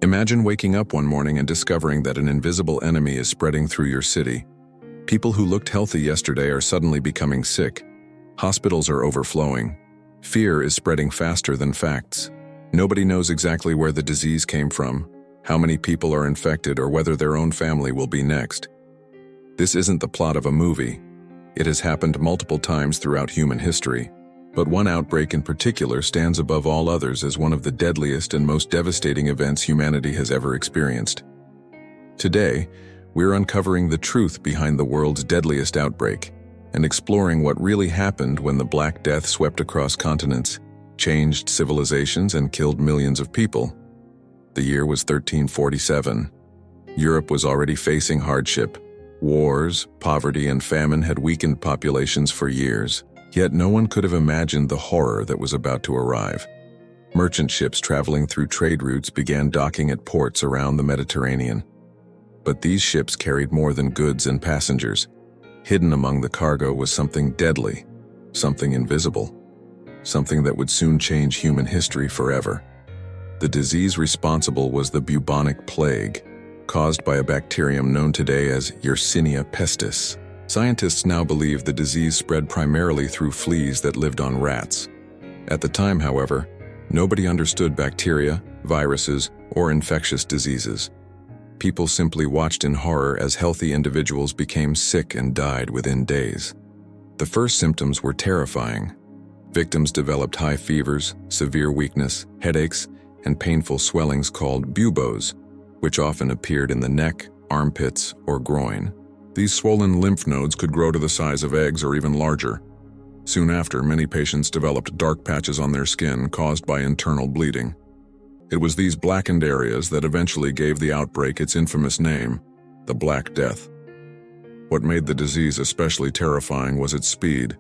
Imagine waking up one morning and discovering that an invisible enemy is spreading through your city. People who looked healthy yesterday are suddenly becoming sick. Hospitals are overflowing. Fear is spreading faster than facts. Nobody knows exactly where the disease came from, how many people are infected, or whether their own family will be next. This isn't the plot of a movie. It has happened multiple times throughout human history, but one outbreak in particular stands above all others as one of the deadliest and most devastating events humanity has ever experienced. Today, we're uncovering the truth behind the world's deadliest outbreak and exploring what really happened when the Black Death swept across continents, changed civilizations, and killed millions of people. The year was 1347. Europe was already facing hardship. Wars, poverty, and famine had weakened populations for years, yet no one could have imagined the horror that was about to arrive. Merchant ships traveling through trade routes began docking at ports around the Mediterranean. But these ships carried more than goods and passengers. Hidden among the cargo was something deadly, something invisible, something that would soon change human history forever. The disease responsible was the bubonic plague, caused by a bacterium known today as Yersinia pestis. Scientists now believe the disease spread primarily through fleas that lived on rats. At the time, however, nobody understood bacteria, viruses, or infectious diseases. People simply watched in horror as healthy individuals became sick and died within days. The first symptoms were terrifying. Victims developed high fevers, severe weakness, headaches, and painful swellings called buboes, which often appeared in the neck, armpits, or groin. These swollen lymph nodes could grow to the size of eggs or even larger. Soon after, many patients developed dark patches on their skin caused by internal bleeding. It was these blackened areas that eventually gave the outbreak its infamous name, the Black Death. What made the disease especially terrifying was its speed.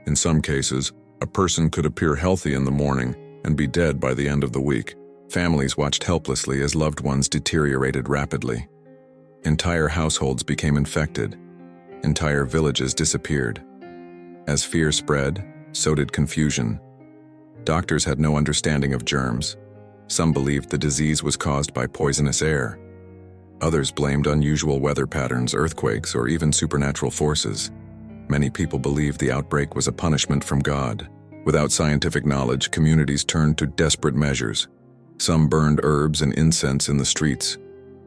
In some cases, a person could appear healthy in the morning and be dead by the end of the week. Families watched helplessly as loved ones deteriorated rapidly. Entire households became infected. Entire villages disappeared. As fear spread, so did confusion. Doctors had no understanding of germs. Some believed the disease was caused by poisonous air. Others blamed unusual weather patterns, earthquakes, or even supernatural forces. Many people believed the outbreak was a punishment from God. Without scientific knowledge, communities turned to desperate measures. Some burned herbs and incense in the streets.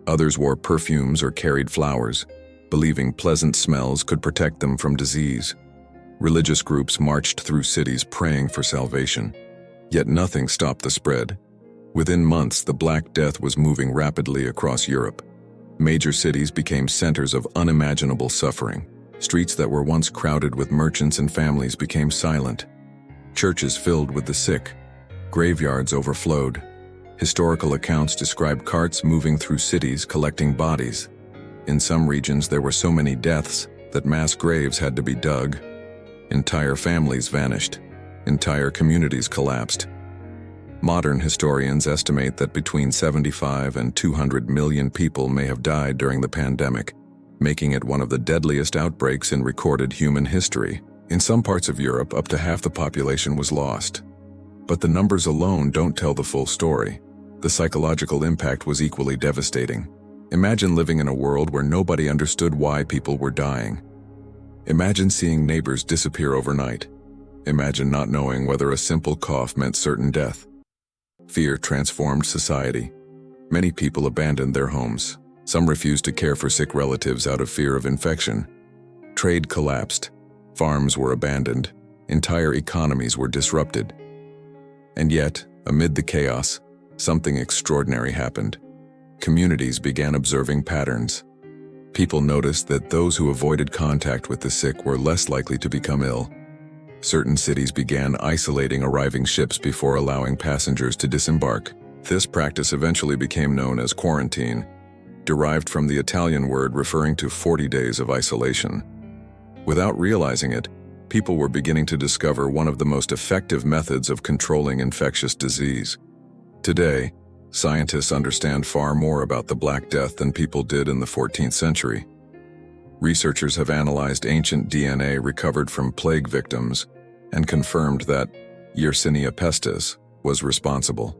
Others wore perfumes or carried flowers, believing pleasant smells could protect them from disease. Religious groups marched through cities praying for salvation. Yet nothing stopped the spread. Within months, the Black Death was moving rapidly across Europe. Major cities became centers of unimaginable suffering. Streets that were once crowded with merchants and families became silent. Churches filled with the sick. Graveyards overflowed. Historical accounts describe carts moving through cities collecting bodies. In some regions, there were so many deaths that mass graves had to be dug. Entire families vanished. Entire communities collapsed. Modern historians estimate that between 75 and 200 million people may have died during the pandemic, making it one of the deadliest outbreaks in recorded human history. In some parts of Europe, up to half the population was lost. But the numbers alone don't tell the full story. The psychological impact was equally devastating. Imagine living in a world where nobody understood why people were dying. Imagine seeing neighbors disappear overnight. Imagine not knowing whether a simple cough meant certain death. Fear transformed society. Many people abandoned their homes. Some refused to care for sick relatives out of fear of infection. Trade collapsed. Farms were abandoned. Entire economies were disrupted. And yet, amid the chaos, something extraordinary happened. Communities began observing patterns. People noticed that those who avoided contact with the sick were less likely to become ill. Certain cities began isolating arriving ships before allowing passengers to disembark. This practice eventually became known as quarantine, derived from the Italian word referring to 40 days of isolation. Without realizing it, people were beginning to discover one of the most effective methods of controlling infectious disease. Today, scientists understand far more about the Black Death than people did in the 14th century. Researchers have analyzed ancient DNA recovered from plague victims and confirmed that Yersinia pestis was responsible.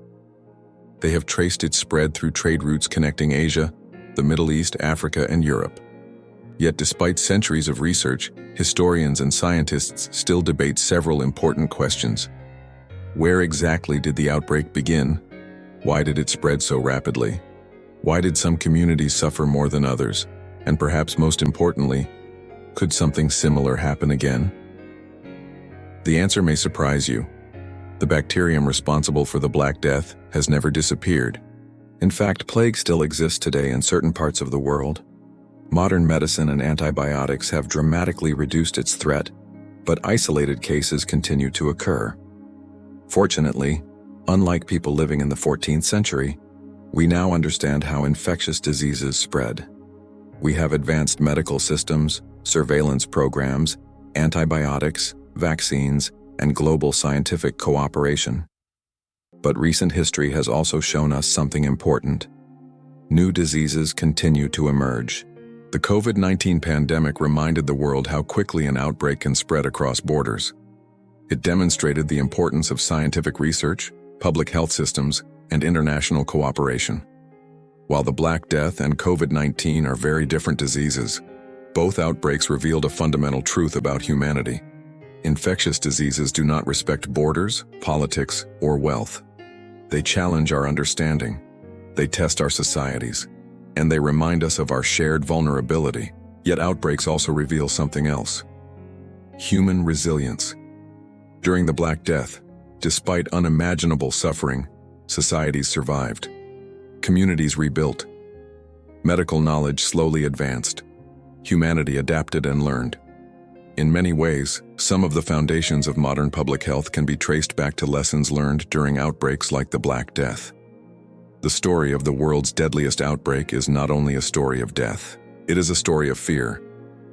They have traced its spread through trade routes connecting Asia, the Middle East, Africa, and Europe. Yet despite centuries of research, historians and scientists still debate several important questions. Where exactly did the outbreak begin? Why did it spread so rapidly? Why did some communities suffer more than others? And perhaps most importantly, could something similar happen again? The answer may surprise you. The bacterium responsible for the Black Death has never disappeared. In fact, plague still exists today in certain parts of the world. Modern medicine and antibiotics have dramatically reduced its threat, but isolated cases continue to occur. Fortunately, unlike people living in the 14th century, we now understand how infectious diseases spread. We have advanced medical systems, surveillance programs, antibiotics, vaccines, and global scientific cooperation. But recent history has also shown us something important. New diseases continue to emerge. The COVID-19 pandemic reminded the world how quickly an outbreak can spread across borders. It demonstrated the importance of scientific research, public health systems, and international cooperation. While the Black Death and COVID-19 are very different diseases, both outbreaks revealed a fundamental truth about humanity. Infectious diseases do not respect borders, politics, or wealth. They challenge our understanding. They test our societies, and they remind us of our shared vulnerability. Yet outbreaks also reveal something else: human resilience. During the Black Death, despite unimaginable suffering, societies survived. Communities rebuilt. Medical knowledge slowly advanced. Humanity adapted and learned. In many ways, some of the foundations of modern public health can be traced back to lessons learned during outbreaks like the Black Death. The story of the world's deadliest outbreak is not only a story of death, it is a story of fear,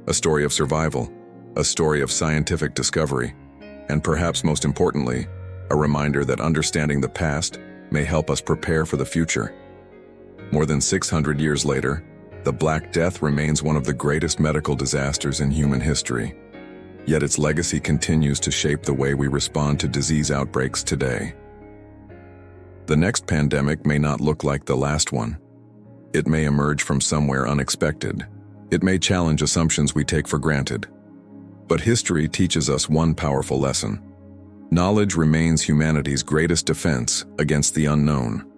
a story of survival, a story of scientific discovery, and perhaps most importantly, a reminder that understanding the past may help us prepare for the future. More than 600 years later, the Black Death remains one of the greatest medical disasters in human history. Yet its legacy continues to shape the way we respond to disease outbreaks today. The next pandemic may not look like the last one. It may emerge from somewhere unexpected. It may challenge assumptions we take for granted. But history teaches us one powerful lesson. Knowledge remains humanity's greatest defense against the unknown.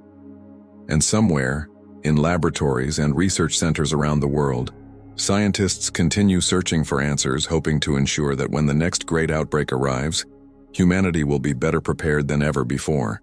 And somewhere, in laboratories and research centers around the world, scientists continue searching for answers, hoping to ensure that when the next great outbreak arrives, humanity will be better prepared than ever before.